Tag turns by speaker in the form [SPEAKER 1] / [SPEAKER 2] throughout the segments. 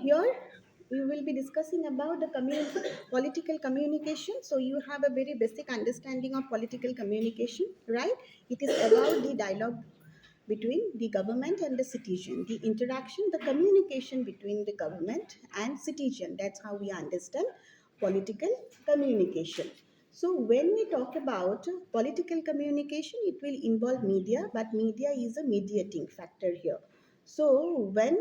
[SPEAKER 1] here we will be discussing about the political communication. So you have a very basic understanding of political communication, right? It is about the dialogue between the government and the citizen, the interaction, the communication between the government and citizen. That's how we understand political communication. So when we talk about political communication, it will involve media, but media is a mediating factor here. So when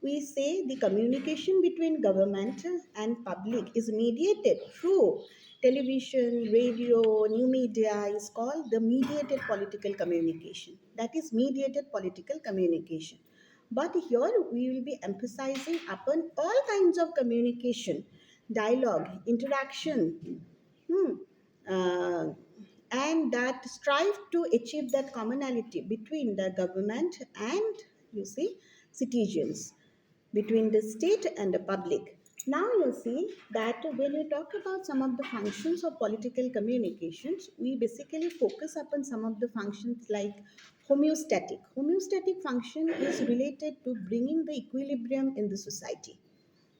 [SPEAKER 1] we say the communication between government and public is mediated through television, radio, new media is called the mediated political communication. That is mediated political communication. But here we will be emphasizing upon all kinds of communication, dialogue, interaction, hmm, uh, and that strive to achieve that commonality between the government and, you see, citizens, between the state and the public. Now you see that when we talk about some of the functions of political communications, we basically focus upon some of the functions like homeostatic. Homeostatic function is related to bringing the equilibrium in the society.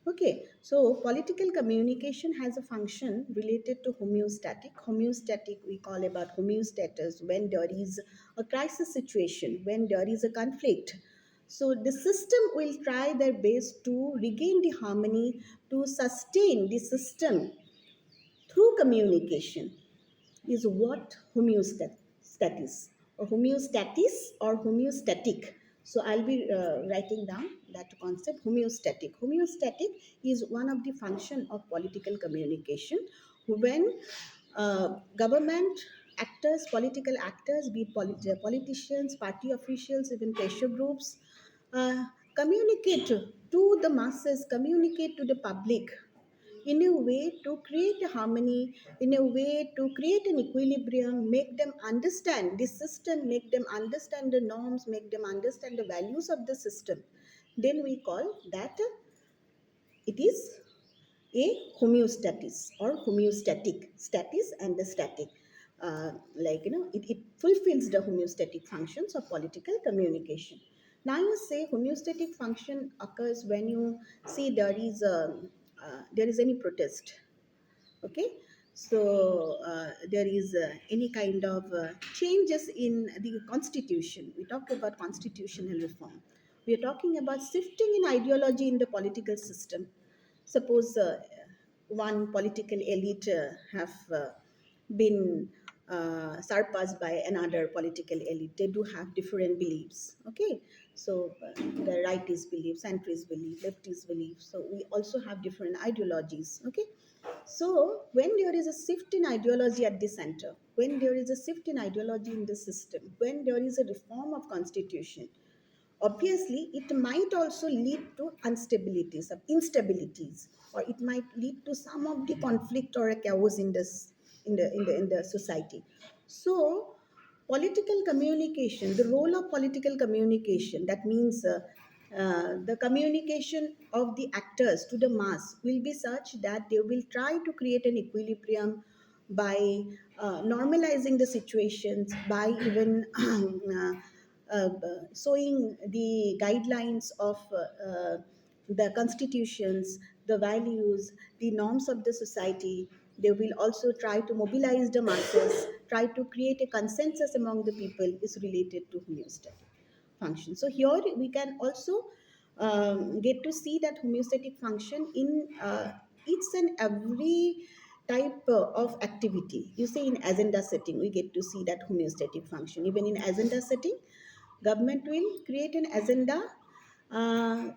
[SPEAKER 1] Okay, so political communication has a function related to homeostatic. Homeostatic, we call about homeostatus when there is a crisis situation, when there is a conflict. So the system will try their best to regain the harmony, to sustain the system through communication is what homeostatis or homeostatic. So I'll be writing down that concept homeostatic. Homeostatic is one of the function of political communication when government actors, political actors, be it politicians, party officials, even pressure groups, communicate to the masses, communicate to the public in a way to create a harmony, in a way to create an equilibrium, make them understand the system, make them understand the norms, make them understand the values of the system. Then we call that it is a homeostatis or homeostatic status and the static. It fulfills the homeostatic functions of political communication. Now you say homeostatic function occurs when you see there is any protest. Okay, so there is any kind of changes in the constitution. We talk about constitutional reform. We are talking about shifting in ideology in the political system. Suppose one political elite have been surpassed by another political elite. They do have different beliefs. Okay, so the rightist belief, centrist belief, leftist belief. So we also have different ideologies. Okay, so when there is a shift in ideology at the center, when there is a shift in ideology in the system, when there is a reform of constitution, obviously it might also lead to instabilities, or it might lead to some of the conflict or a chaos in this in the society. So political communication, the role of political communication, that means the communication of the actors to the mass will be such that they will try to create an equilibrium by normalizing the situations, by even showing the guidelines of the constitutions, the values, the norms of the society. They will also try to mobilize the masses, try to create a consensus among the people is related to homeostatic function. So here we can also get to see that homeostatic function in each and every type of activity. You say in agenda setting, we get to see that homeostatic function. Even in agenda setting, government will create an agenda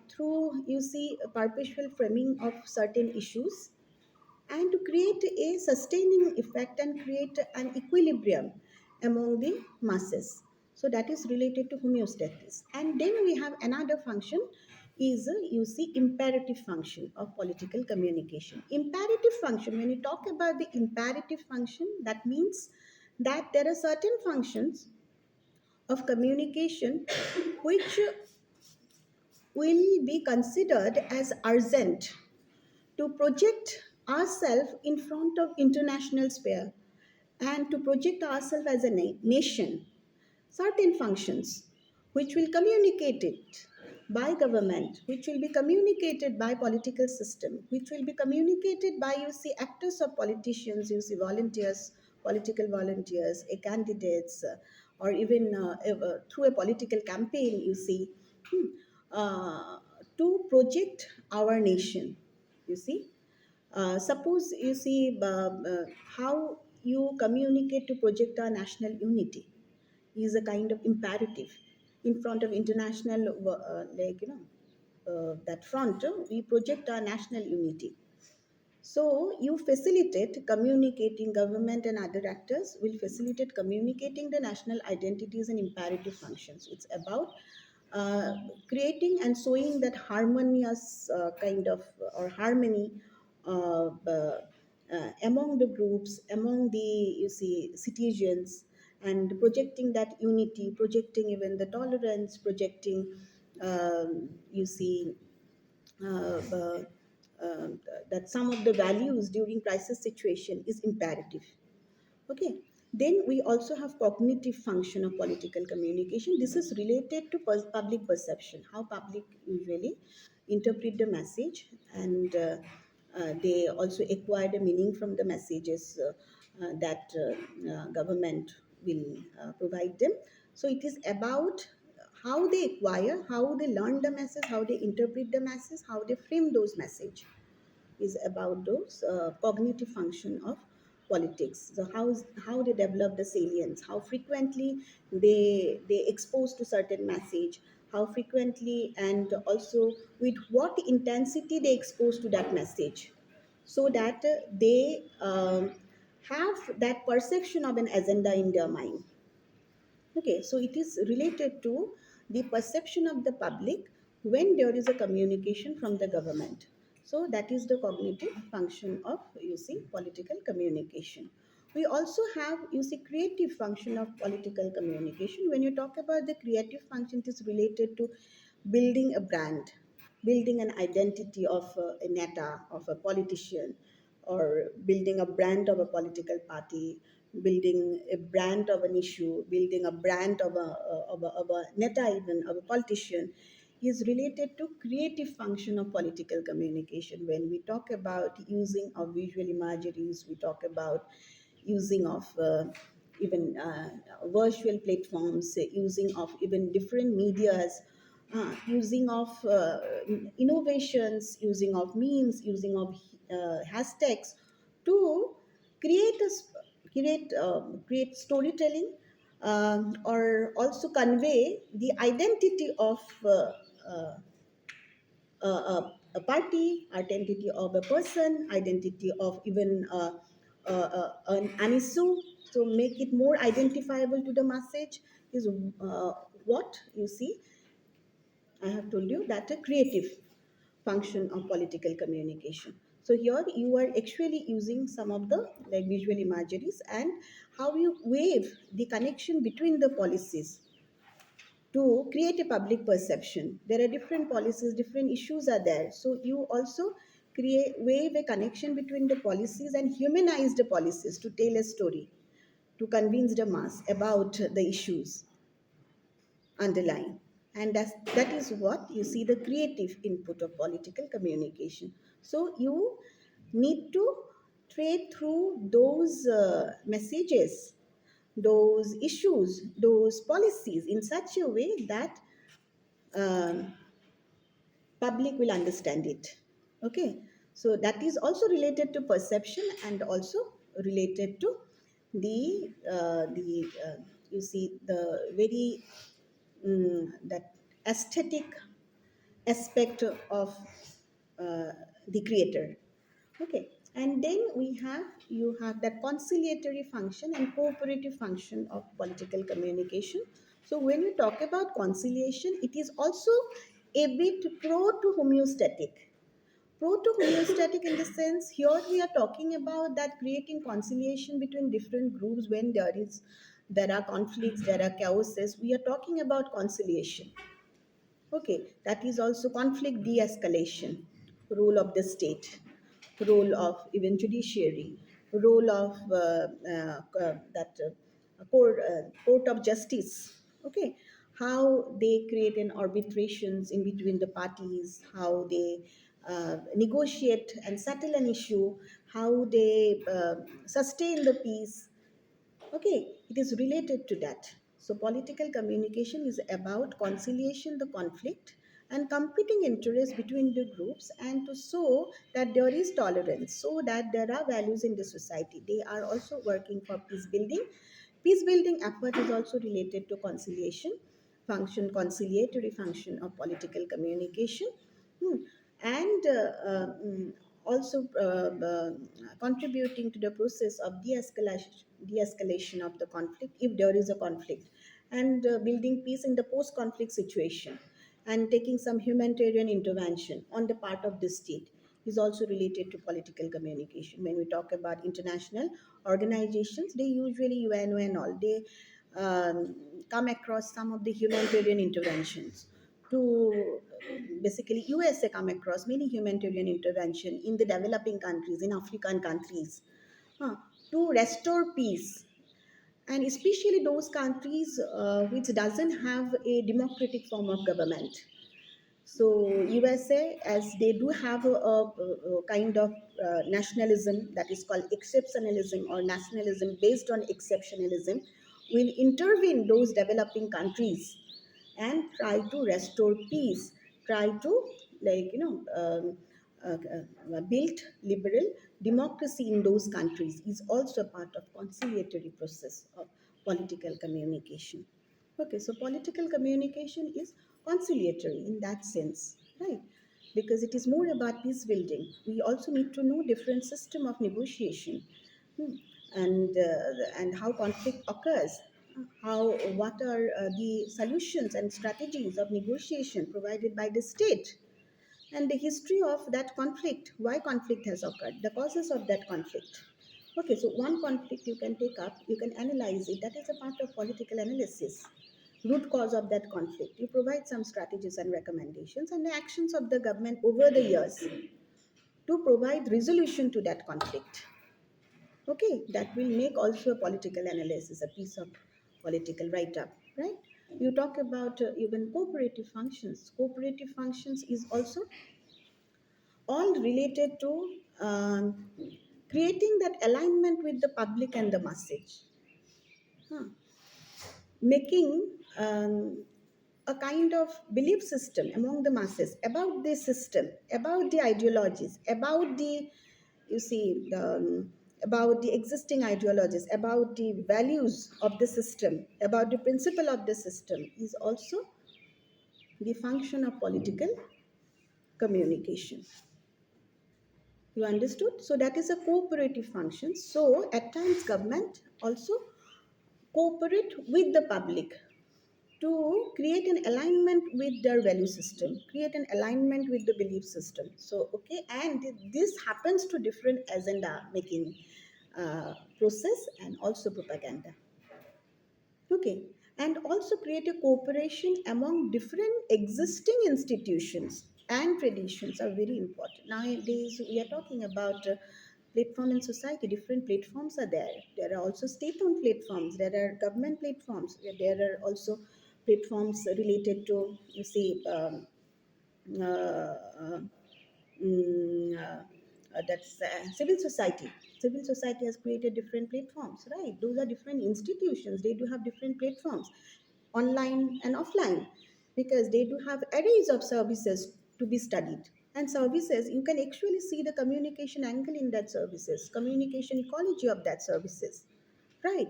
[SPEAKER 1] through, you see, a purposeful framing of certain issues and to create a sustaining effect and create an equilibrium among the masses. So that is related to homeostasis. And then we have another function is you see imperative function of political communication. Imperative function, when you talk about the imperative function, that means that there are certain functions of communication which will be considered as urgent to project ourselves in front of international sphere and to project ourselves as a nation, certain functions which will communicate it by government, which will be communicated by political system, which will be communicated by, you see, actors or politicians, you see, volunteers, political volunteers, a candidates, or even through a political campaign, you see, hmm, to project our nation, you see. Suppose you see how you communicate to project our national unity is a kind of imperative in front of international, that front. We project our national unity. So you facilitate communicating, government and other actors will facilitate communicating the national identities and imperative functions. It's about uh, creating and showing that harmonious kind of or harmony among the groups, among the, you see, citizens, and projecting that unity, projecting even the tolerance, projecting, you see, uh, uh, uh, that some of the values during crisis situation is imperative. Okay. Then we also have cognitive function of political communication. This is related to public perception, how public usually interpret the message, and they also acquire the meaning from the messages that government will provide them. So it is about how they acquire, how they learn the message, how they interpret the message, how they frame those message is about those cognitive function of politics. So how they develop the salience, how frequently they expose to certain message, how frequently and also with what intensity they expose to that message, so that they have that perception of an agenda in their mind. Okay, so it is related to the perception of the public when there is a communication from the government. So that is the cognitive function of, you see, political communication. We also have, you see, creative function of political communication. When you talk about the creative function, it is related to building a brand, building an identity of a neta, of a politician, or building a brand of a political party, building a brand of an issue, building a brand of a neta, even of a politician, is related to creative function of political communication. When we talk about using of visual imageries, we talk about using of even virtual platforms, using of even different medias, using of innovations, using of memes, using of hashtags to create create storytelling, or also convey the identity of uh, a party, identity of a person, identity of even an issue. So make it more identifiable to the message is what you see. I have told you that a creative function of political communication. So here you are actually using some of the like visual imageries and how you wave the connection between the policies to create a public perception. There are different policies, different issues are there. So you also create wave a connection between the policies and humanize the policies to tell a story, to convince the mass about the issues underlying. And that is what you see the creative input of political communication. So you need to trade through those messages, those issues, those policies in such a way that um, public will understand it. Okay, so that is also related to perception and also related to the you see the very that aesthetic aspect of the creator. Okay, and then you have that conciliatory function and cooperative function of political communication. So when we talk about conciliation, it is also a bit pro to homeostatic. Pro to homeostatic in the sense here we are talking about that creating conciliation between different groups when there are conflicts, there are chaoses. We are talking about conciliation. Okay, that is also conflict de-escalation, role of the state, role of even judiciary, role of that court of justice. Okay, how they create an arbitrations in between the parties, how they negotiate and settle an issue, how they sustain the peace. Okay, it is related to that. So, political communication is about conciliation the conflict and competing interests between the groups, and to show that there is tolerance, so that there are values in the society. They are also working for peace building. Peace building effort is also related to conciliation function, conciliatory function of political communication. Hmm. And also contributing to the process of de-escalation of the conflict if there is a conflict, and building peace in the post-conflict situation, and taking some humanitarian intervention on the part of the state is also related to political communication. When we talk about international organizations, they usually UNO and all, they come across some of the humanitarian interventions to basically USA come across many humanitarian intervention in the developing countries, in African countries, huh, to restore peace, and especially those countries which doesn't have a democratic form of government. So USA, as they do have a kind of nationalism that is called exceptionalism or nationalism based on exceptionalism, will intervene those developing countries and try to restore peace, try to, like, build liberal democracy in those countries, is also a part of conciliatory process of political communication. Okay, so political communication is conciliatory in that sense, right? Because it is more about peace building. We also need to know different system of negotiation, hmm, and how conflict occurs, how what are the solutions and strategies of negotiation provided by the state, and the history of that conflict, why conflict has occurred, the causes of that conflict. Okay, so one conflict you can take up, you can analyze it, that is a part of political analysis. Root cause of that conflict, you provide some strategies and recommendations, and the actions of the government over the years to provide resolution to that conflict. Okay, that will make also a political analysis, a piece of political write up, right? You talk about even cooperative functions. Cooperative functions is also all related to creating that alignment with the public and the message, huh, making a kind of belief system among the masses about the system, about the ideologies, about the, you see, about the existing ideologies, about the values of the system, about the principle of the system, is also the function of political communication. You understood? So that is a cooperative function. So at times government also cooperate with the public to create an alignment with their value system, create an alignment with the belief system. So okay, and this happens to different agenda making process and also propaganda. Okay, and also create a cooperation among different existing institutions and traditions are very important. Nowadays, we are talking about platform in society. Different platforms are there. There are also state-owned platforms. There are government platforms. There are also platforms related to, you see, uh, uh, that's civil society. Civil society has created different platforms, right? Those are different institutions. They do have different platforms, online and offline, because they do have arrays of services to be studied. And services, you can actually see the communication angle in that services, communication ecology of that services, right?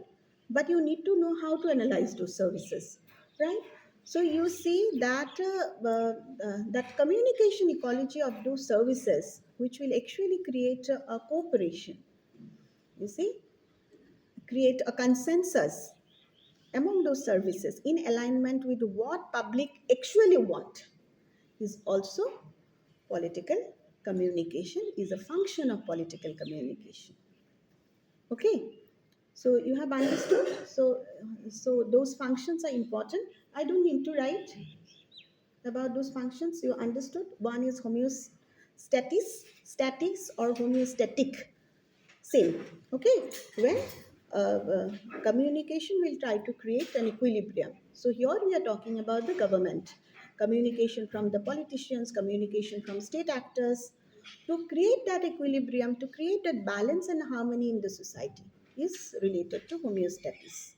[SPEAKER 1] But you need to know how to analyze those services, right? So you see that that communication ecology of those services, which will actually create a cooperation, you see, create a consensus among those services in alignment with what public actually want, is also political communication, is a function of political communication. Okay, so you have understood. So those functions are important. I don't need to write about those functions. You understood. One is homeostatis, statics or homeostatic. Same. Okay. When communication will try to create an equilibrium. So here we are talking about the government, communication from the politicians, communication from state actors, to create that equilibrium, to create that balance and harmony in the society is related to homeostasis.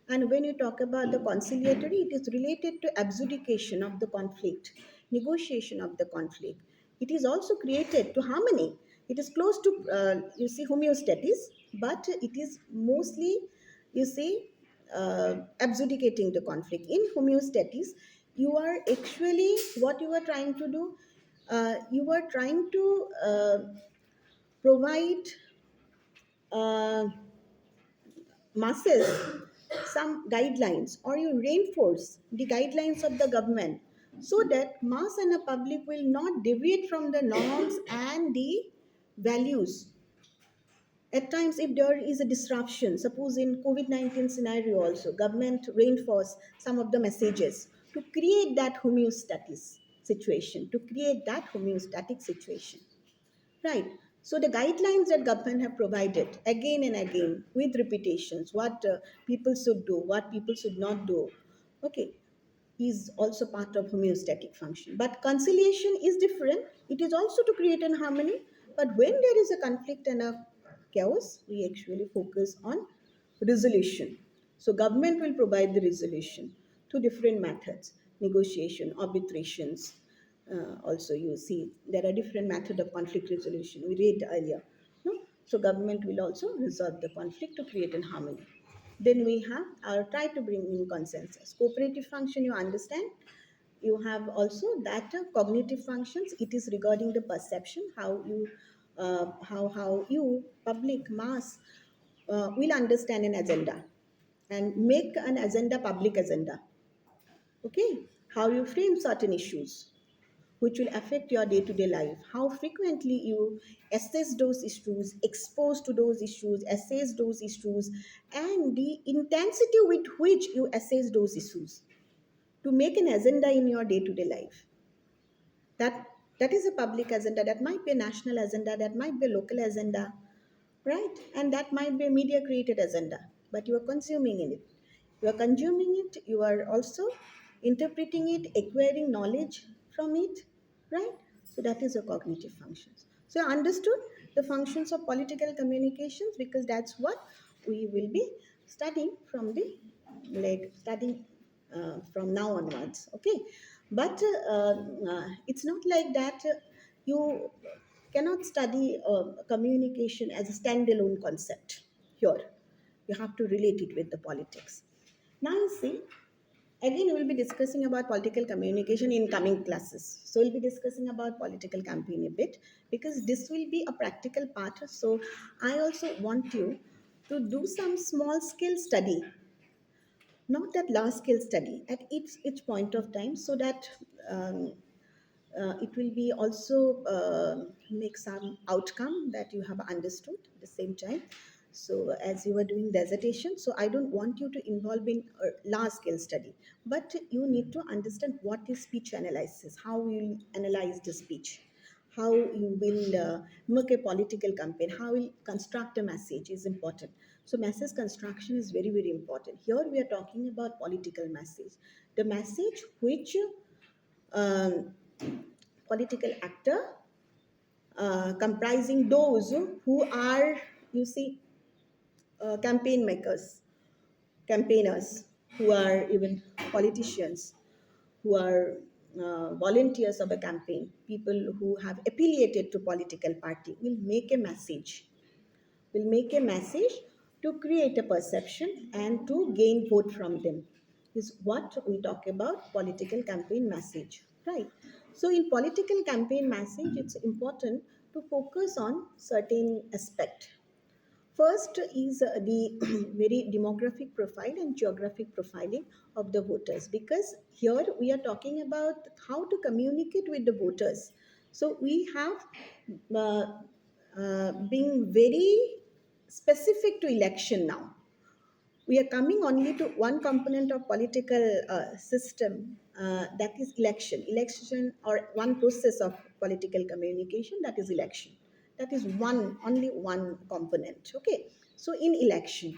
[SPEAKER 1] And when you talk about the conciliatory, it is related to abjudication of the conflict, negotiation of the conflict. It is also created to harmony. It is close to, you see, homeostasis, but it is mostly, you see, abjudicating the conflict. In homeostasis, you are actually, what you are trying to do, you are trying to provide uh, masses some guidelines, or you reinforce the guidelines of the government so that mass and the public will not deviate from the norms and the values. At times, if there is a disruption, suppose in COVID-19 scenario also, government reinforce some of the messages to create that homeostatic situation, to create that homeostatic situation. Right. So the guidelines that government have provided again and again with repetitions, what people should do, what people should not do, okay, is also part of homeostatic function. But conciliation is different. It is also to create an harmony. But when there is a conflict and a chaos, we actually focus on resolution. So government will provide the resolution through different methods, negotiation, arbitrations. Also, you see there are different methods of conflict resolution. We read earlier. No? So government will also resolve the conflict to create an harmony. Then we have try to bring in consensus. Cooperative function, you understand. You have also that cognitive functions. It is regarding the perception, how you public mass will understand an agenda and make an agenda public agenda. Okay, how you frame certain issues which will affect your day-to-day life, how frequently you assess those issues, expose to those issues, assess those issues, and the intensity with which you assess those issues to make an agenda in your day-to-day life. That is a public agenda, that might be a national agenda, that might be a local agenda, right? And that might be a media created agenda, but you are consuming in it. You are consuming it, you are also interpreting it, acquiring knowledge from it, right? So that is a cognitive functions. So I understood the functions of political communications, because that's what we will be studying from the, like, studying from now onwards, okay? But it's not like that. You cannot study communication as a standalone concept here. You have to relate it with the politics. Now you see, again we will be discussing about political communication in coming classes. So we'll be discussing about political campaign a bit, because this will be a practical part. So I also want you to do some small scale study, not that large scale study, at each point of time, so that um, it will be also make some outcome that you have understood at the same time. So as you are doing dissertation, so I don't want you to involve in a large scale study, but you need to understand what is speech analysis, how you will analyze the speech, how you will make a political campaign, how you will construct a message is important. So message construction is very, very important. Here we are talking about political message, the message which um, political actor, comprising those who are, you see, campaign makers, campaigners, who are even politicians, who are volunteers of a campaign, people who have affiliated to political party, will make a message to create a perception and to gain vote from them, is what we talk about political campaign message, right? So in political campaign message, it's important to focus on certain aspect. First is the very demographic profile and geographic profiling of the voters, because here we are talking about how to communicate with the voters. So we have uh, being very specific to election now. We are coming only to one component of political system, that is election, or one process of political communication, that is election. That is one, only one component, okay? So in election,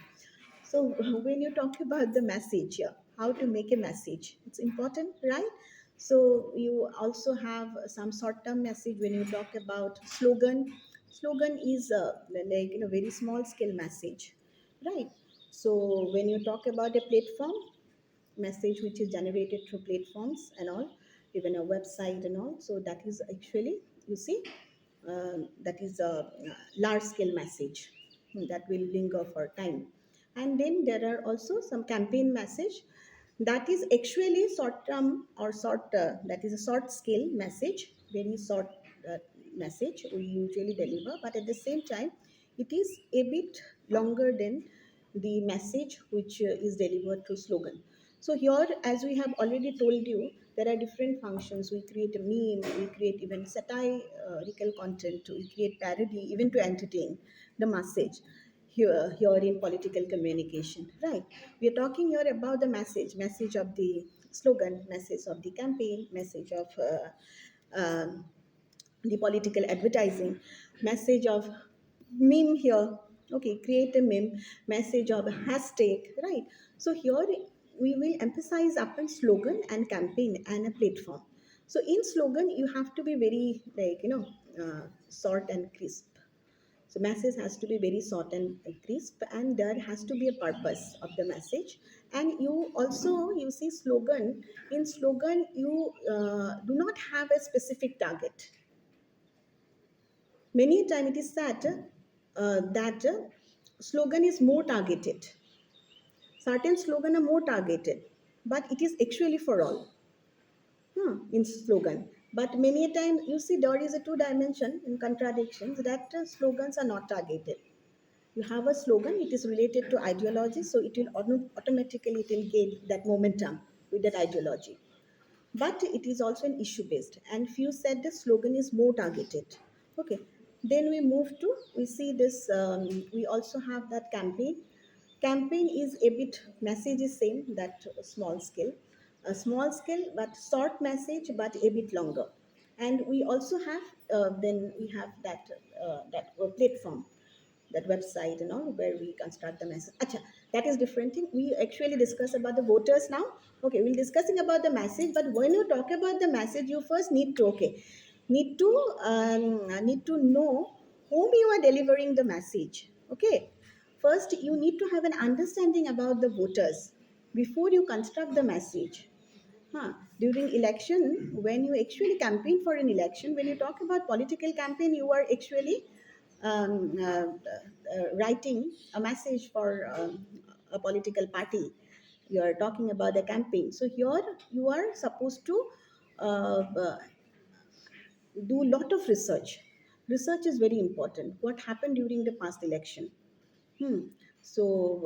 [SPEAKER 1] So when you talk about the message here, how to make a message, it's important, right? So you also have some short-term message when you talk about slogan. Slogan is like very small scale message, right? So when you talk about a platform, message which is generated through platforms and all, even a website and all, so that is actually, you see, that is a large scale message that will linger for time. And then there are also some campaign message that is actually short term or short, that is a short scale message, very short uh, message we usually deliver, but at the same time it is a bit longer than the message which is delivered through slogan. So here, as we have already told you, there are different functions. We create a meme, we create even satirical content, we create parody, even to entertain the message. Here in political communication, right? We are talking here about the message of the slogan, message of the campaign, message of the political advertising, message of meme here. Okay, create a meme, message of a hashtag, right? So here we will emphasize upon slogan and campaign and a platform. So in slogan, you have to be very like short and crisp. So message has to be very short and crisp, and there has to be a purpose of the message. And you also, you see, slogan, in slogan you do not have a specific target. Many a time it is said that slogan is more targeted. Certain slogan are more targeted, but it is actually for all, in slogan. But many a time you see there is a two dimension in contradictions that slogans are not targeted. You have a slogan, it is related to ideology, so it will automatically it will gain that momentum with that ideology. But it is also an issue based, and few said the slogan is more targeted. Okay, then we move to, we see this, we also have that campaign is a bit, message is same, that small scale, a small scale but short message but a bit longer. And we also have, then we have that platform, that website and all, where we construct the message. Acha, that is different thing. We actually discuss about the voters now. Okay, we'll discussing about the message, but when you talk about the message, you first need to, okay, need to know whom you are delivering the message. Okay, first you need to have an understanding about the voters before you construct the message. During election, when you actually campaign for an election, when you talk about political campaign, you are actually writing a message for a political party. You are talking about the campaign. So here you are supposed to uh, uh, do a lot of research. Research is very important. What happened during the past election? Hmm. So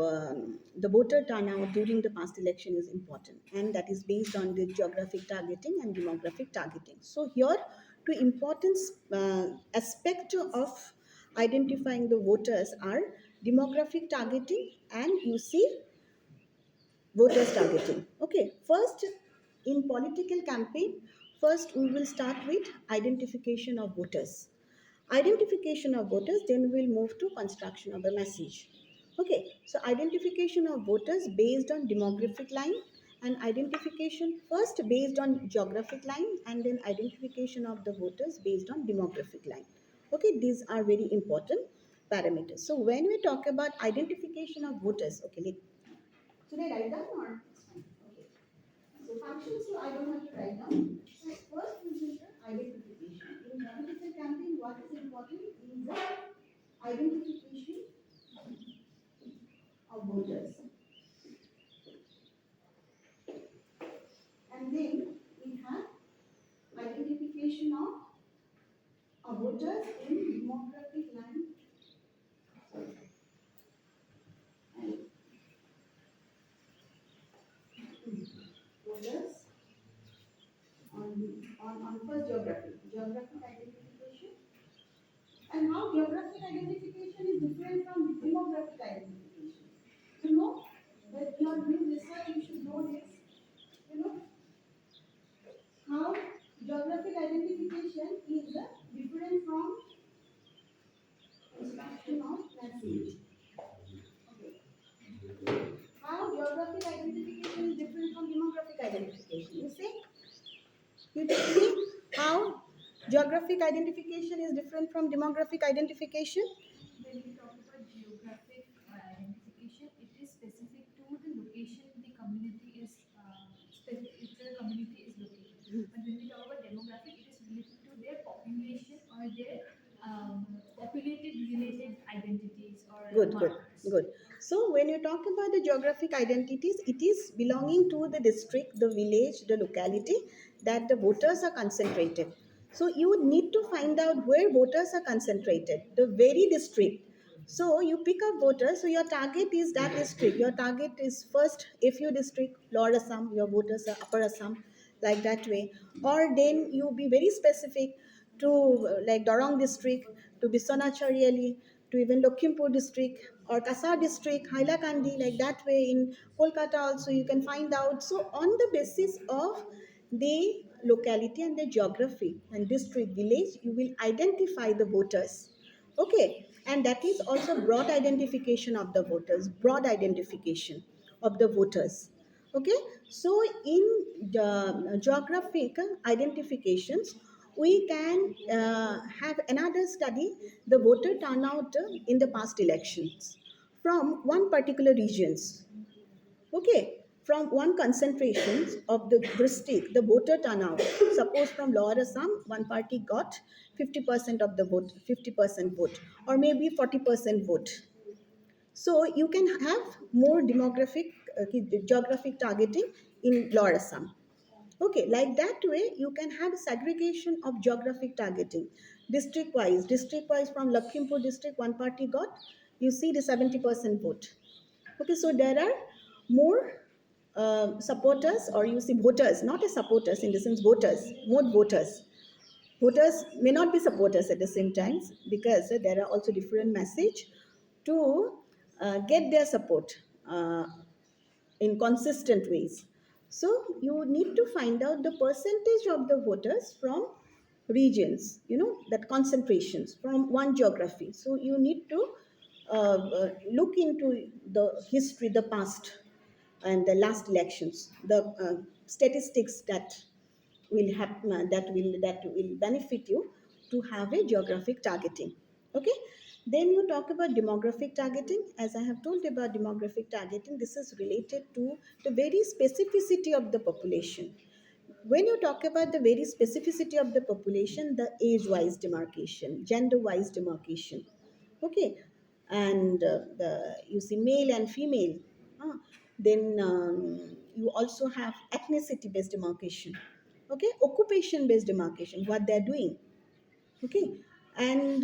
[SPEAKER 1] the voter turnout during the past election is important, and that is based on the geographic targeting and demographic targeting. So here, two important aspect of identifying the voters are demographic targeting and, you see, voters targeting. Okay, first, in political campaign, first we will start with identification of voters. Identification of voters, then we'll move to construction of a message. Okay, so identification of voters based on demographic line, and identification first based on geographic line, and then identification of the voters based on demographic line. Okay, these are very important parameters. So when we talk about identification of voters, okay, should I write down or it's fine? Okay. So functions, so I don't have to write down. So first we will the identification. In political campaign, what is important is the identification of voters. And then we have identification of voters in demographic line and voters on first geographic identification. And how geographic identification is different from demographic identification. You know that you are doing research, you should know this. You know how geographic identification is different from construction of message. Okay. geographic identification is different from demographic identification?
[SPEAKER 2] When we talk about geographic identification, it is specific to the location the community is specific the community is located. But when we talk about demographic, it is related to their population or their populated related identities or
[SPEAKER 1] Good, good,
[SPEAKER 2] markers.
[SPEAKER 1] good. So when you talk about the geographic identities, it is belonging to the district, the village, the locality that the voters are concentrated. So you need to find out where voters are concentrated, the very district. So you pick up voters. So your target is that district. Your target is first FU district, Lower Assam. Your voters are Upper Assam, like that way. Or then you be very specific to like Dorong district, to Biswanath Chariali, to even Lakhimpur district or Kasar district, Hailakandi, like that way in Kolkata also you can find out. So on the basis of the locality and the geography and district, village, you will identify the voters. Okay, and that is also broad identification of the voters, broad identification of the voters. Okay, so in the geographic identifications, we can have another study the voter turnout in the past elections from one particular regions. Okay, from one concentration of the district, the voter turnout. Suppose from Lower Assam, one party got 50% of the vote, 50% vote, or maybe 40% vote. So you can have more geographic targeting in Lower Assam. Okay, like that way you can have segregation of geographic targeting. District wise from Lakhimpur district, one party got, you see the 70% vote. Okay, so there are more supporters, or you see voters, not as supporters in the sense voters, more voters. Voters may not be supporters at the same time because there are also different message to get their support in consistent ways. So you need to find out the percentage of the voters from regions, that concentrations from one geography. So you need to look into the history, the past, and the last elections, the statistics that will benefit you to have a geographic targeting. Okay, then you talk about demographic targeting. As I have told you about demographic targeting, this is related to the very specificity of the population. When you talk about the very specificity of the population, the age wise demarcation, gender wise demarcation, okay, and you see male and female. uh, then you also have ethnicity based demarcation, okay, occupation based demarcation, what they're doing, okay, and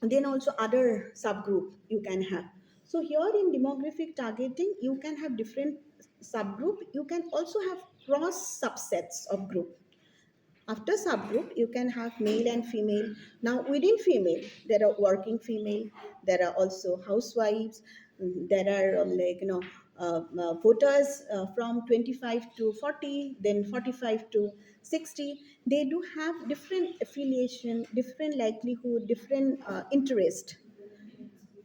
[SPEAKER 1] then also other subgroup you can have. So here in demographic targeting you can have different subgroup, you can also have cross subsets of group. After subgroup you can have male and female. Now within female there are working female, there are also housewives, there are voters from 25 to 40, then 45 to 60. They do have different affiliation, different likelihood, different interest.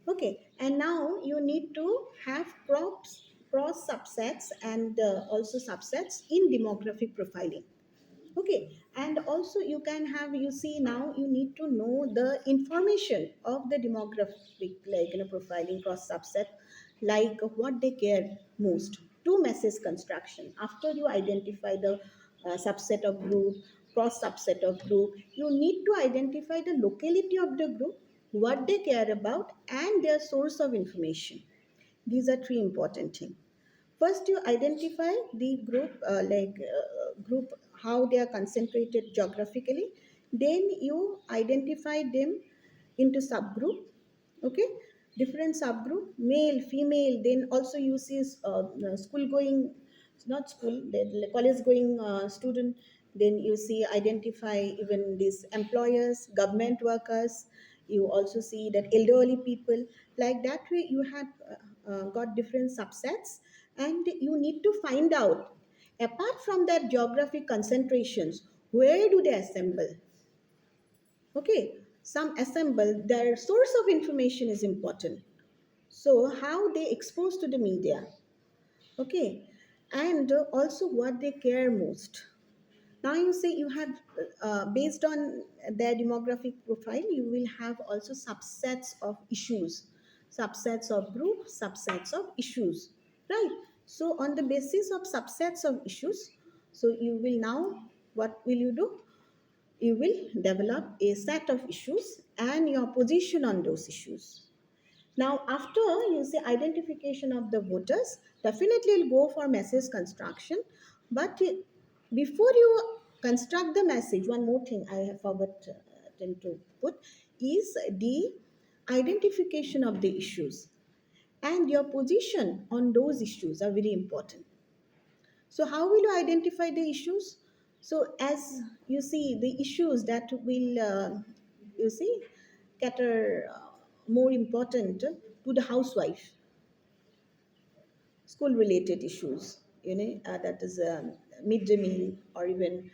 [SPEAKER 1] Okay, and now you need to have cross subsets and also subsets in demographic profiling. Okay, and also you can have, you see, now you need to know the information of the demographic, like profiling cross subset, like what they care most. To message construction, after you identify the subset of group, cross subset of group, you need to identify the locality of the group, what they care about, and their source of information. These are three important things. First, you identify the group, group, how they are concentrated geographically. Then you identify them into subgroup. Okay, different subgroup, male, female. Then also you see school going, not school, the college going student. Then you see identify even these employers, government workers. You also see that elderly people. Like that way, you have got different subsets, and you need to find out, apart from that geographic concentrations, where do they assemble. Okay, some assemble, their source of information is important, so how they expose to the media. Okay, and also what they care most. Now you say you have, based on their demographic profile, you will have also subsets of issues, subsets of group, subsets of issues, right? So on the basis of subsets of issues, so you will now, what will you do? You will develop a set of issues and your position on those issues. Now, after you say identification of the voters, definitely you'll go for message construction. But before you construct the message, one more thing I have forgotten to put is the identification of the issues, and your position on those issues are very important. So, how will you identify the issues? So, as you see, the issues that will, you see, cater more important to the housewife, school related issues, that is midday meal, or even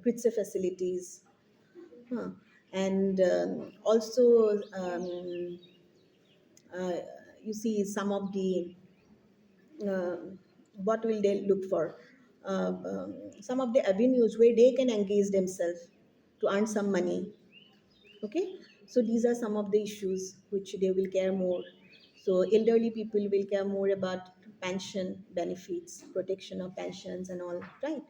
[SPEAKER 1] pizza facilities, huh? And also, uh, you see some of the, uh, what will they look for, some of the avenues where they can engage themselves to earn some money. Okay, so these are some of the issues which they will care more. So elderly people will care more about pension benefits, protection of pensions and all, right?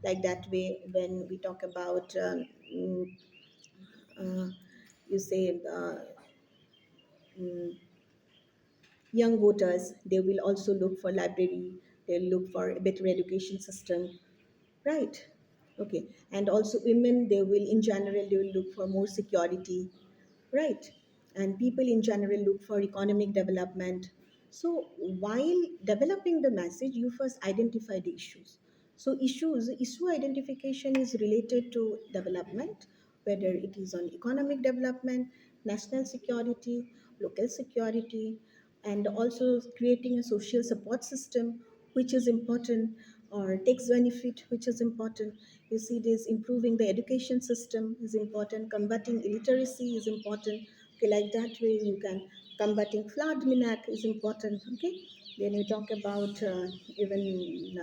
[SPEAKER 1] Like that way, when we talk about, uh, you say, mm, young voters, they will also look for library, they'll look for a better education system, right? Okay, and also women, they will, in general, they will look for more security, right? And people in general look for economic development. So while developing the message, you first identify the issues. So issue identification is related to development, whether it is on economic development, national security, local security, and also creating a social support system, which is important, or tax benefit, which is important. You see, this improving the education system is important, combating illiteracy is important. Okay, like that way you can, combating flood minac is important. Okay, then you talk about even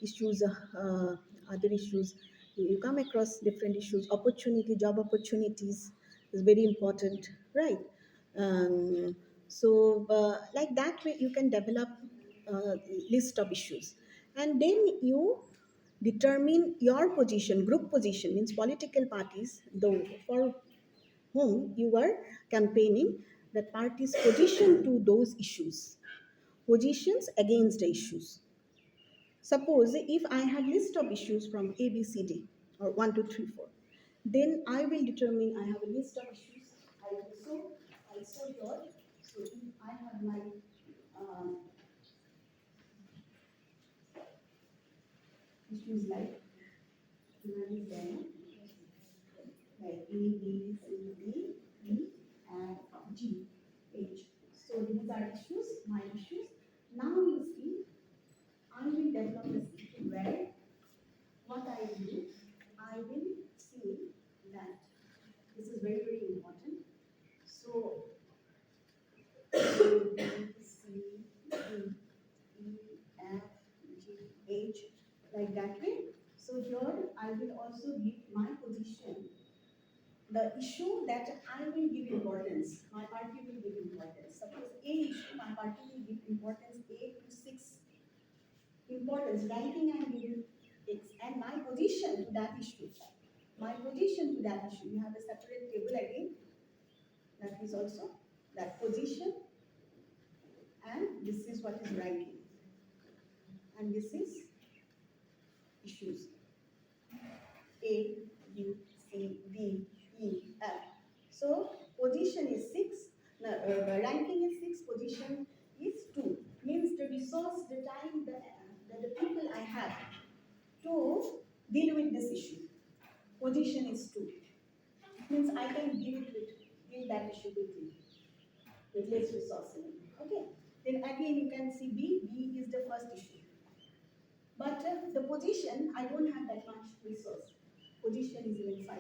[SPEAKER 1] issues, other issues. You come across different issues, opportunity, job opportunities is very important, right? So like that way you can develop a list of issues, and then you determine your position, group position, means political parties, though for whom you are campaigning, the party's position to those issues, positions against the issues. Suppose if I have list of issues from A, B, C, D, or 1, 2, 3, 4, then I will determine, I have a list of issues. I also here. So if I have my um, issues like human design, like A, B, C, D, E, and G, H. So these are issues, my issues. Now you see, I will develop a system where what I do, I will see that this is very, very important. So A, B, C, D, E, F, G, H, like that way. So here I will also give my position, the issue that I will give importance, my party will give importance. Suppose A issue, my party will give importance A to 6. Importance, ranking I am giving X, and my position to that issue. My position to that issue. You have a separate table again. That is also that position, and this is what is ranking, and this is issues. A, B, C, D, E, F. So position is 6, ranking is 6, position is 2. Means the resource, the time, the people I have to deal with this issue. Position is 2. Means I can deal that issue quickly with less resources. Okay. Then again you can see B. B is the first issue. But the position, I don't have that much resource. Position is even 5.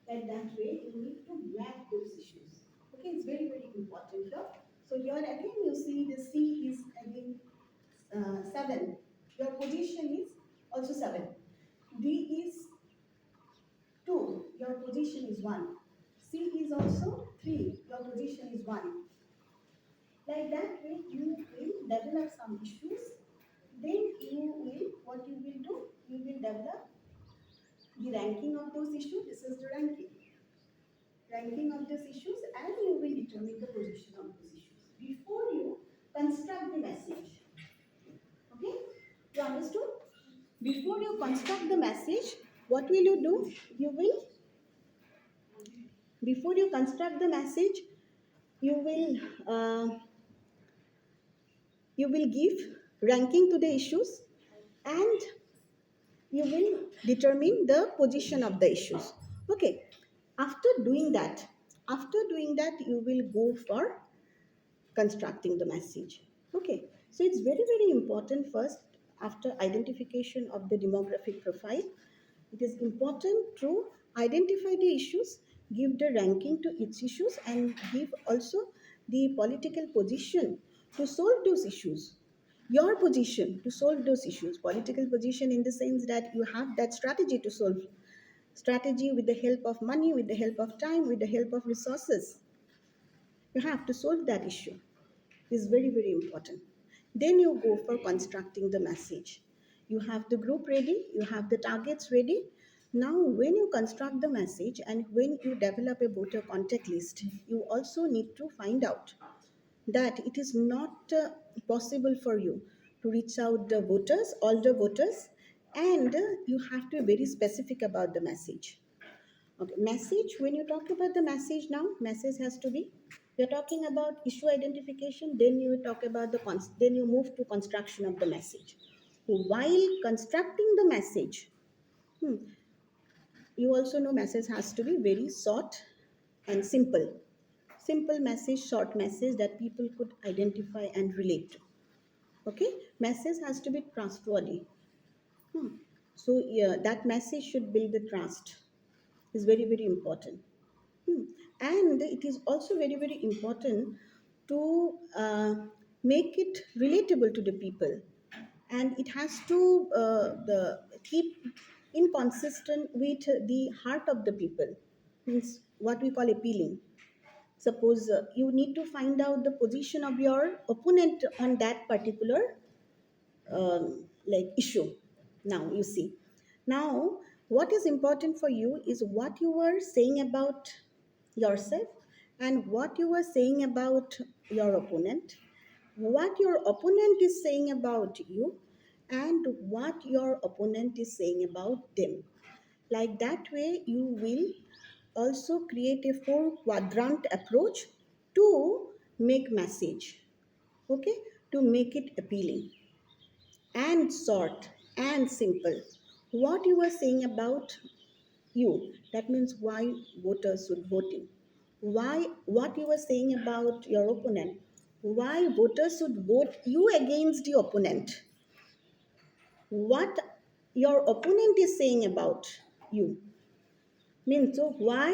[SPEAKER 1] That way you need to map those issues. Okay, it's very, very important here. So here again you see the C is again 7. Your position is also 7. D is 2, your position is 1. C is also 3, your position is 1. Like that way, you will develop some issues. Then what you will do, you will develop the ranking of those issues. This is the ranking of those issues, and you will determine the position of those issues before you construct the message. Okay, you understood? Before you construct the message, what will you do? You will, before you construct the message, you will you will give ranking to the issues, and you will determine the position of the issues. Okay, after doing that you will go for constructing the message. Okay, so it's very, very important. First, after identification of the demographic profile, it is important to identify the issues, give the ranking to its issues, and give also the political position to solve those issues. Your position to solve those issues, political position in the sense that you have that strategy to solve, strategy with the help of money, with the help of time, with the help of resources. You have to solve that issue, is very, very important. Then you go for constructing the message. You have the group ready, you have the targets ready. Now, when you construct the message and when you develop a voter contact list, you also need to find out that it is not possible for you to reach out the voters, all the voters, and you have to be very specific about the message. Okay, message. When you talk about the message now, message has to be. You're talking about issue identification. Then you talk about the then you move to construction of the message. While constructing the message, hmm, you also know message has to be very short and simple. Simple message, short message that people could identify and relate to. Okay, message has to be trustworthy. Hmm. So yeah, that message should build the trust. Is very, very important. Hmm. And it is also very, very important to make it relatable to the people, and it has to the keep inconsistent with the heart of the people. Means what we call appealing. Suppose you need to find out the position of your opponent on that particular like issue. Now you see, now what is important for you is what you were saying about yourself and what you were saying about your opponent, what your opponent is saying about you, and what your opponent is saying about them. Like that way you will also create a four quadrant approach to make message. Okay, to make it appealing and short and simple. What you were saying about you, that means why voters should vote in. Why, what you were saying about your opponent, why voters should vote you against the opponent. What your opponent is saying about you. Means so why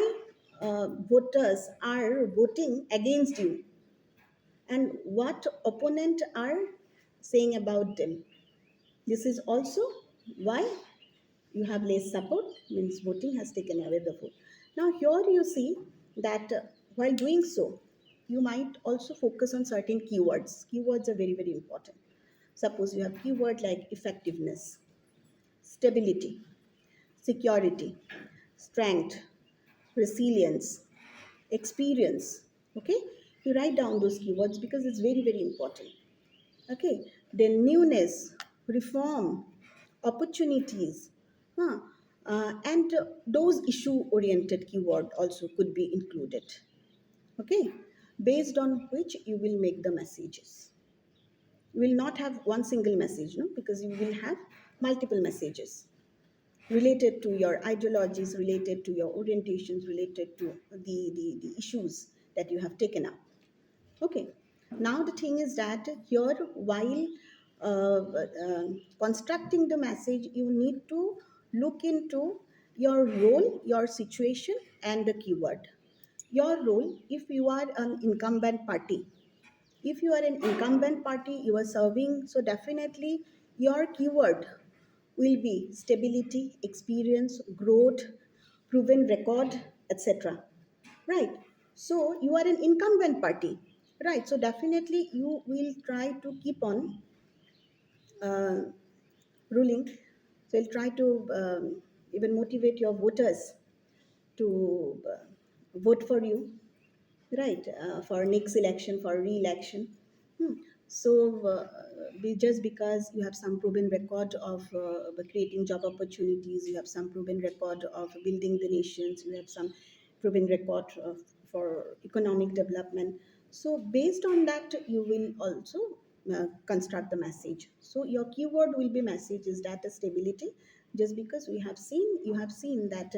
[SPEAKER 1] voters are voting against you, and what opponent are saying about them. This is also why you have less support, means voting has taken away the vote. Now here you see that while doing so, you might also focus on certain keywords. Keywords are very, very important. Suppose you have keyword like effectiveness, stability, security, strength, resilience, experience. Okay, you write down those keywords because it's very, very important. Okay, then newness, reform, opportunities, huh? And those issue oriented keyword also could be included. Okay, based on which you will make the messages. You will not have one single message, no, because you will have multiple messages related to your ideologies, related to your orientations, related to the issues that you have taken up. Okay. Now the thing is that here, while constructing the message, you need to look into your role, your situation, and the keyword. Your role, if you are an incumbent party, you are serving, so definitely your keyword will be stability, experience, growth, proven record, etc. Right. So you are an incumbent party. Right. So definitely you will try to keep on uh, ruling. So you'll try to even motivate your voters to vote for you, right, for next election, for re-election. Hmm. So, just because you have some proven record of creating job opportunities, you have some proven record of building the nations, you have some proven record of, for economic development. So, based on that, you will also construct the message. So, your keyword will be message is data stability, just because you have seen that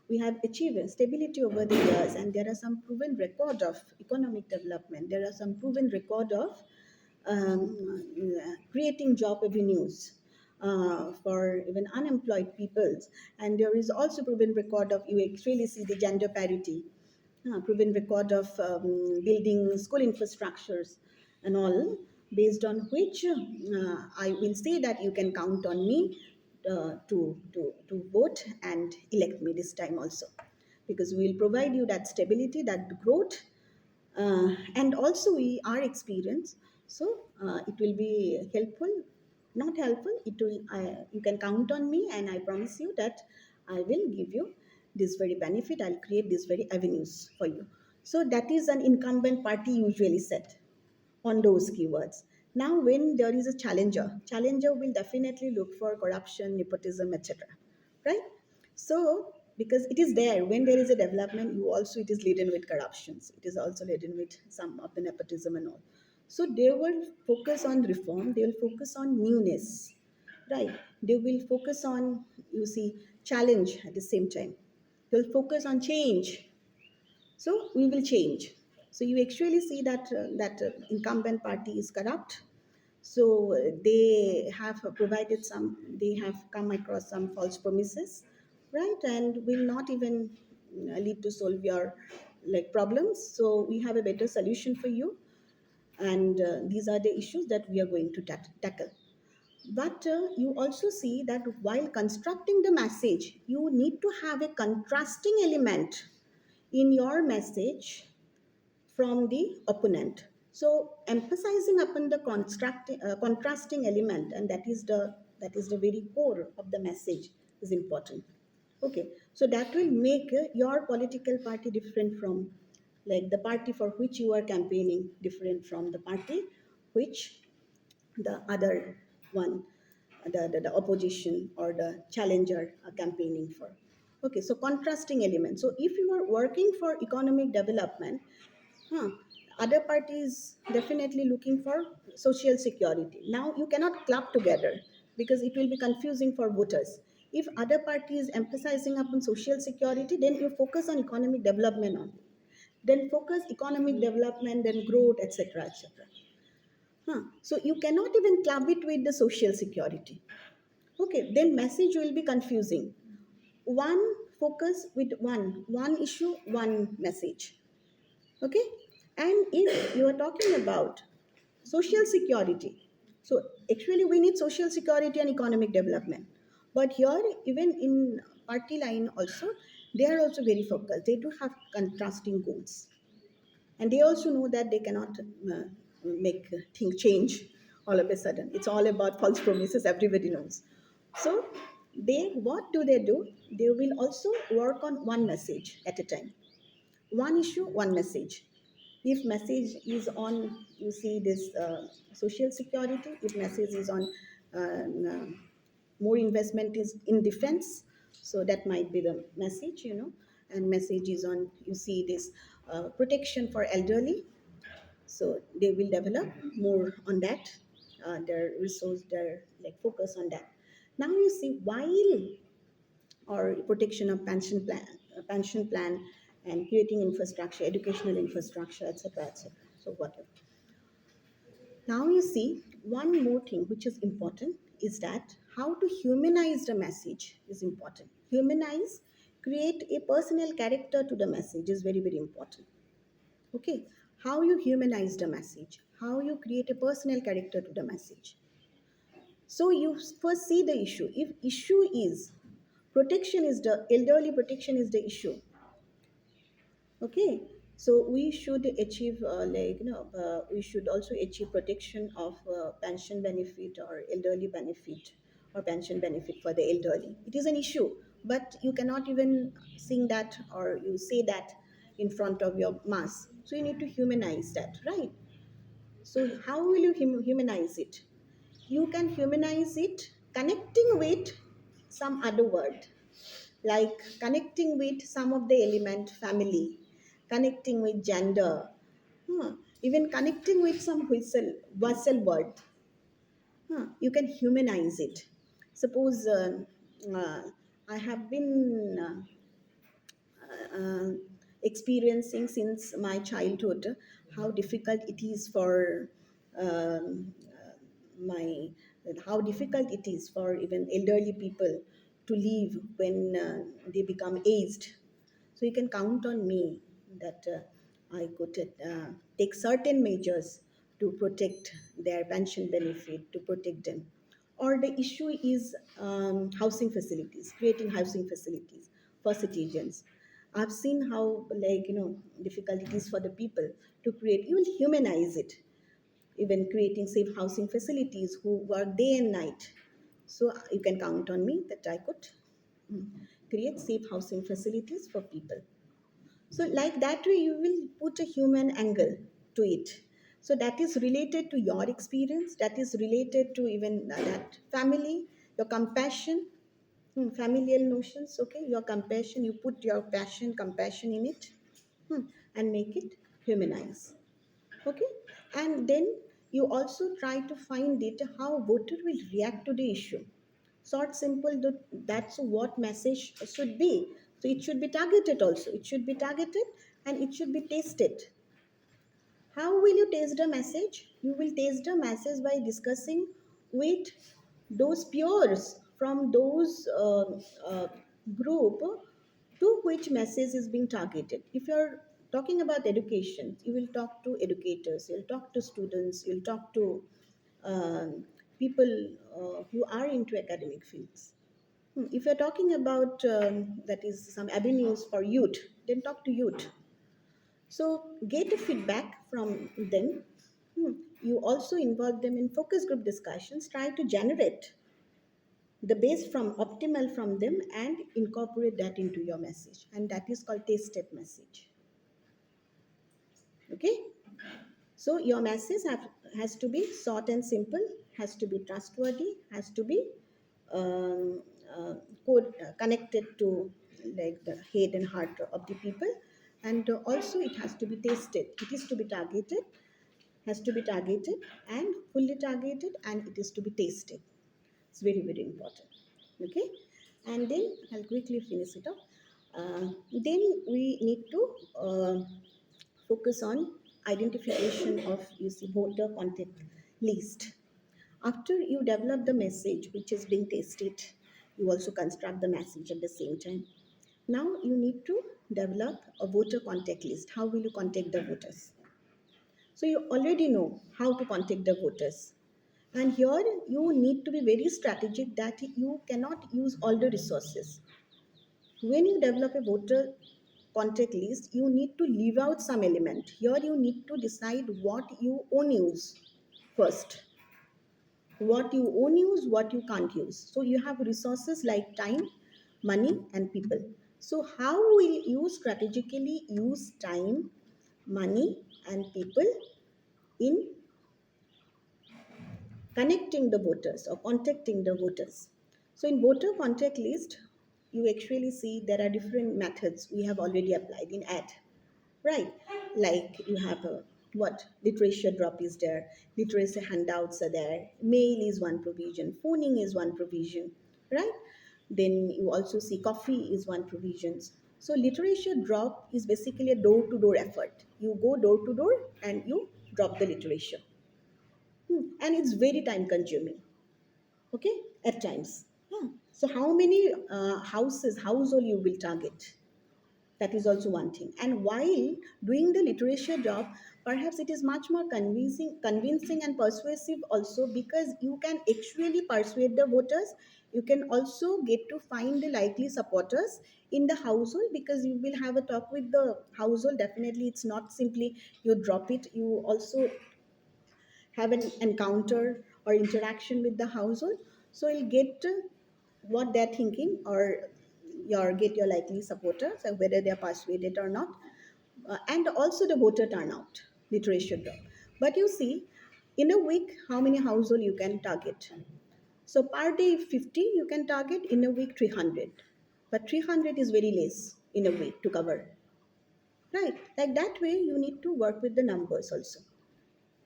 [SPEAKER 1] we have achieved stability over the years, and there are some proven record of economic development, there are some proven record of creating job avenues for even unemployed peoples, and there is also proven record of, you actually see the gender parity, proven record of building school infrastructures and all, based on which I will say that you can count on me to vote and elect me this time also, because we will provide you that stability, that growth, and also we are experienced. So it will be helpful, not helpful, it will, you can count on me, and I promise you that I will give you this very benefit, I'll create these very avenues for you. So that is an incumbent party usually set on those keywords. Now, when there is a challenger will definitely look for corruption, nepotism, etc. Right? So, because it is there, when there is a development, you also it is laden with corruptions. It is also laden with some of the nepotism and all. So they will focus on reform. They will focus on newness, right? They will focus on, you see, challenge at the same time. They'll focus on change, so we will change. So you actually see that incumbent party is corrupt. So they have provided some, they have come across some false promises, right? And will not even lead to solve your like problems. So we have a better solution for you, and these are the issues that we are going to tackle. But you also see that while constructing the message, you need to have a contrasting element in your message from the opponent. So emphasizing upon the contrasting element, and that is the very core of the message, is important. Okay, so that will make your political party different from, like the party for which you are campaigning, different from the party which the other one, the opposition or the challenger are campaigning for. Okay, so contrasting elements. So if you are working for economic development, huh, other parties definitely looking for social security. Now you cannot club together because it will be confusing for voters. If other party is emphasizing upon social security, then you focus on economic development only. Then focus economic development, then growth, etc., etc. So you cannot even club it with the social security. Okay, then message will be confusing. One focus with one issue, one message. Okay, and if you are talking about social security, so actually we need social security and economic development. But here, even in party line also, they are also very focused. They do have contrasting goals, and they also know that they cannot make things change all of a sudden. It's all about false promises, everybody knows. So they, what do they do? They will also work on one message at a time, one issue, one message. If message is on, you see this social security, if message is on more investment is in defense, so that might be the message, you know. And message is on, you see this protection for elderly, so they will develop more on that, their resource, their like focus on that. Now you see, while or protection of pension plan, and creating infrastructure, educational infrastructure, etc., etc. So whatever. Now you see, one more thing which is important is that how to humanize the message is important. Humanize, create a personal character to the message is very, very important. Okay, how you humanize the message, how you create a personal character to the message. So you first see the issue. If issue is protection, is the elderly protection is the issue. Okay, so we should achieve we should also achieve protection of pension benefit or elderly benefit or pension benefit for the elderly. It is an issue, but you cannot even sing that or you say that in front of your mass. So you need to humanize that, right? So how will you humanize it? You can humanize it connecting with some other word, like connecting with some of the element family, connecting with gender, even connecting with some whistle word. You can humanize it. Suppose uh, I have been uh, experiencing since my childhood how difficult it is for my how difficult it is for even elderly people to live when they become aged. So you can count on me that I could take certain measures to protect their pension benefit, to protect them. Or the issue is housing facilities, creating housing facilities for citizens. I've seen how, difficult it is for the people to create. You will humanize it, even creating safe housing facilities who work day and night. So you can count on me that I could create safe housing facilities for people. So, like that way, you will put a human angle to it. So, that is related to your experience, that is related to even that family, your compassion, familial notions, okay, your compassion, you put your passion, compassion in it, and make it humanize. Okay, and then you also try to find it how voter will react to the issue. Short, simple, that's what message should be. So it should be targeted also, it should be targeted, and it should be tasted. How will you taste the message? You will taste the message by discussing with those peers from those group to which message is being targeted. If you're talking about education, you will talk to educators, you'll talk to students, you'll talk to people who are into academic fields. If you're talking about that is some avenues for youth, then talk to youth. So get a feedback from them. You also involve them in focus group discussions. Try to generate the base from optimal from them and incorporate that into your message. And that is called taste step message. Okay. So your message has to be short and simple, has to be trustworthy, has to be um, connected to like the head and heart of the people, and also it has to be tasted. It is to be targeted, has to be targeted and fully targeted, and it is to be tasted. It's very very important. Okay, and then I'll quickly finish it up. Then we need to focus on identification of you see voter contact list. After you develop the message which is being tested, you also construct the message at the same time. Now you need to develop a voter contact list. How will you contact the voters? So you already know how to contact the voters. And here you need to be very strategic that you cannot use all the resources. When you develop a voter contact list, you need to leave out some element. Here you need to decide what you own use first. What you own use, what you can't use. So you have resources like time, money, and people. So how will you strategically use time, money, and people in connecting the voters or contacting the voters? So in voter contact list, you actually see there are different methods we have already applied in ad, right? Like you have a what literature drop is there, literacy handouts are there, mail is one provision, phoning is one provision, right? Then you also see coffee is one provisions. So literature drop is basically a door to door effort. You go door to door and you drop the literature. And it's very time consuming, okay, at times. So how many household you will target? That is also one thing. And while doing the literature job, perhaps it is much more convincing and persuasive also, because you can actually persuade the voters. You can also get to find the likely supporters in the household, because you will have a talk with the household. Definitely, it's not simply you drop it. You also have an encounter or interaction with the household, so you'll get what they're thinking, or your get your likely supporters, and whether they're persuaded or not. And also the voter turnout, literature drop. But you see, in a week, how many household you can target? So per day 50 you can target, in a week 300. But 300 is very less in a week to cover, right? Like that way you need to work with the numbers also.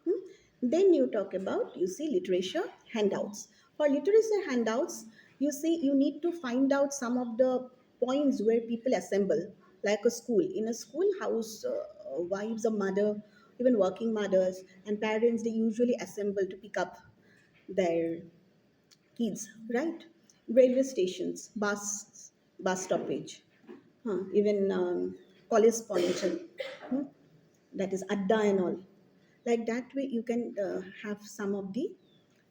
[SPEAKER 1] Hmm? Then you talk about, you see, literature handouts. For literature handouts, you see, you need to find out some of the points where people assemble, like a school. In a school house, wives of mother, even working mothers and parents, they usually assemble to pick up their kids, right? Railway stations, bus stoppage, even college point, hmm, that is adda and all. Like that way you can have some of the,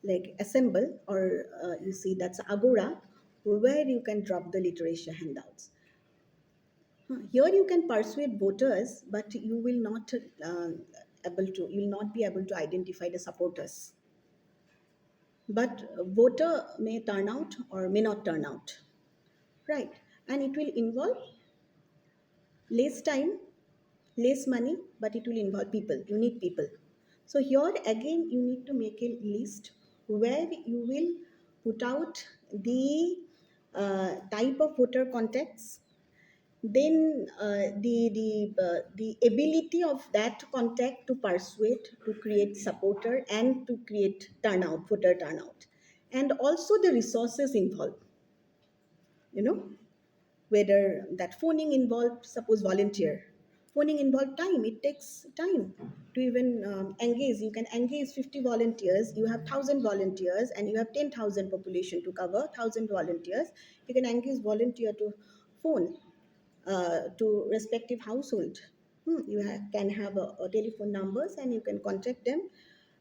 [SPEAKER 1] like, assemble, or you see, that's agora, where you can drop the literature handouts. Here you can persuade voters, but you will not you will not be able to identify the supporters. But a voter may turn out or may not turn out, right? And it will involve less time, less money, but it will involve people. You need people. So here again you need to make a list where you will put out the type of voter contacts, then the ability of that contact to persuade, to create supporter, and to create turnout, voter turnout, and also the resources involved, you know, whether that phoning involved, suppose volunteer. Phoning involved time, it takes time to even engage. You can engage 50 volunteers, you have 1,000 volunteers, and you have 10,000 population to cover, 1,000 volunteers. You can engage volunteer to phone to respective household. Can have a telephone numbers, and you can contact them,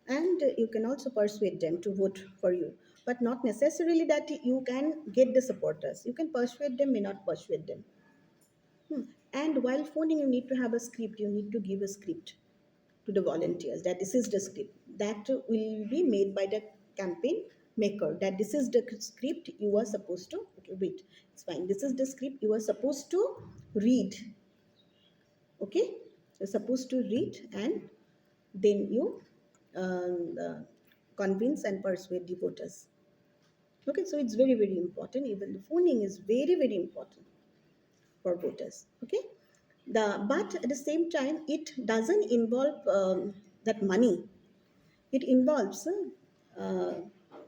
[SPEAKER 1] and you can also persuade them to vote for you. But not necessarily that you can get the supporters. You can persuade them, may not persuade them. And while phoning, you need to have a script. You need to give a script to the volunteers, that this is the script that will be made by the campaign maker, that this is the script you are supposed to, okay, wait, it's fine, this is the script you are supposed to read. Okay, you're supposed to read, and then you convince and persuade the voters. Okay, so it's very, very important. Even the phoning is very, very important for voters. Okay, but at the same time, it doesn't involve that money. It involves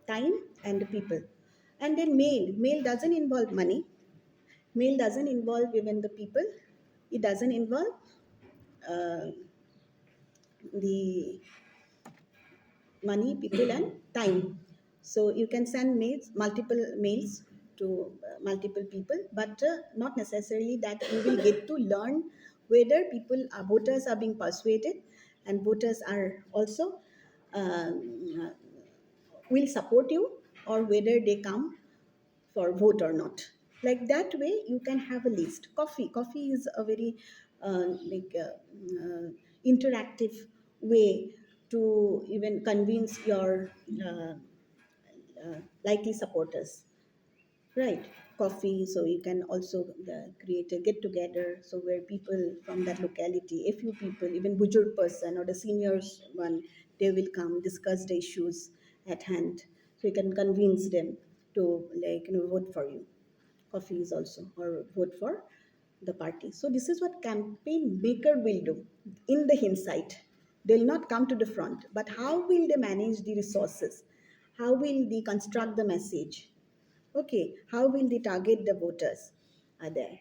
[SPEAKER 1] time and the people. And then mail doesn't involve money. Mail doesn't involve even the people. It doesn't involve uh, the money, people, and time. So you can send mails, multiple mails to multiple people, but not necessarily that you will get to learn whether voters are being persuaded, and voters are also um, will support you, or whether they come for vote or not. Like that way you can have a list. Coffee is a very interactive way to even convince your likely supporters, right? Coffee, so you can also create a get together, so where people from that locality, a few people, even bujurg person or the seniors one, they will come discuss the issues at hand, so you can convince them to, like, vote for you. Coffee is also, or vote for the party. So this is what campaign maker will do. In the hindsight, they'll not come to the front, but how will they manage the resources, how will they construct the message, okay, how will they target the voters, are there.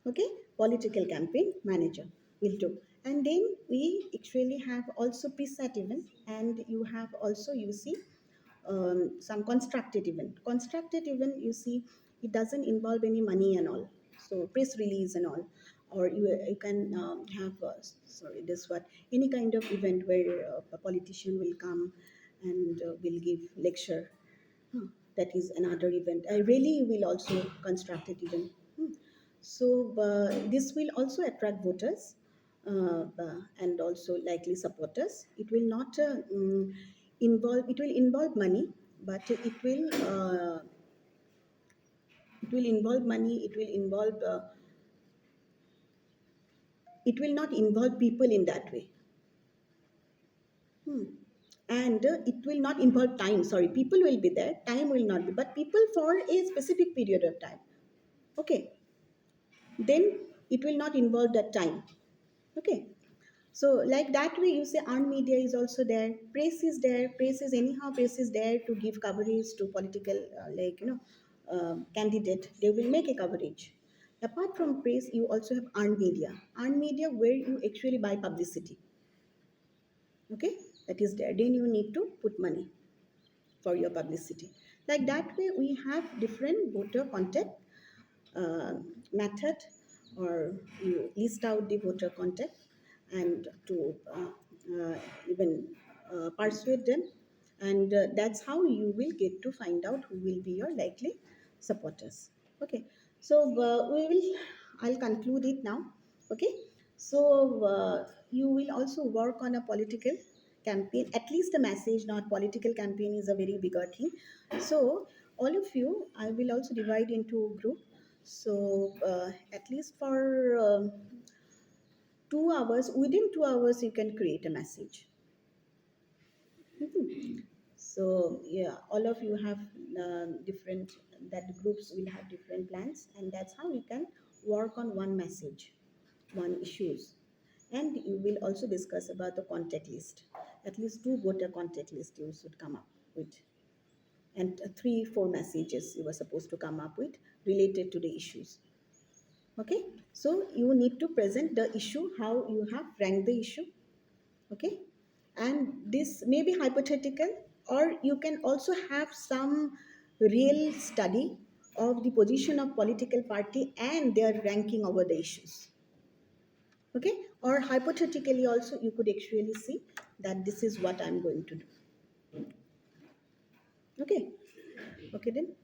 [SPEAKER 1] Okay, political campaign manager will do. And then we actually have also preset event, and you have also, you see, some constructed event. Constructed event, you see, it doesn't involve any money and all. so press release and all, or you can have sorry this what any kind of event where a politician will come and will give lecture. Huh, that is another event. I really will also construct it even. Hmm. So this will also attract voters and also likely supporters. It will not involve. It will involve money, but it will involve money. It will involve. It will not involve people in that way. Hmm. And it will not involve time. Sorry, people will be there. Time will not be, but people for a specific period of time. Okay, then it will not involve that time. Okay, so like that way you say earned media is also there, press is there, press is anyhow, press is there to give coverage to political candidate, they will make a coverage. Apart from press you also have earned media where you actually buy publicity. Okay, that is there, then you need to put money for your publicity. Like that way we have different voter contact uh, method, or you list out the voter contact and to even persuade them, and that's how you will get to find out who will be your likely supporters. Okay, so we will I'll conclude it now. Okay, so you will also work on a political campaign, at least a message, not political campaign is a very bigger thing. So all of you I will also divide into group. So at least for 2 hours, within 2 hours you can create a message. Mhm. So yeah, all of you have different, that groups will have different plans, and that's how you can work on one message, one issues. And you will also discuss about the contact list. At least two voter contact list you should come up with, and three, four messages you were supposed to come up with related to the issues. Okay, so you need to present the issue, how you have ranked the issue. Okay, and this may be hypothetical, or you can also have some real study of the position of political party and their ranking over the issues. Okay, or hypothetically also you could actually see that this is what I'm going to do. Okay, okay then.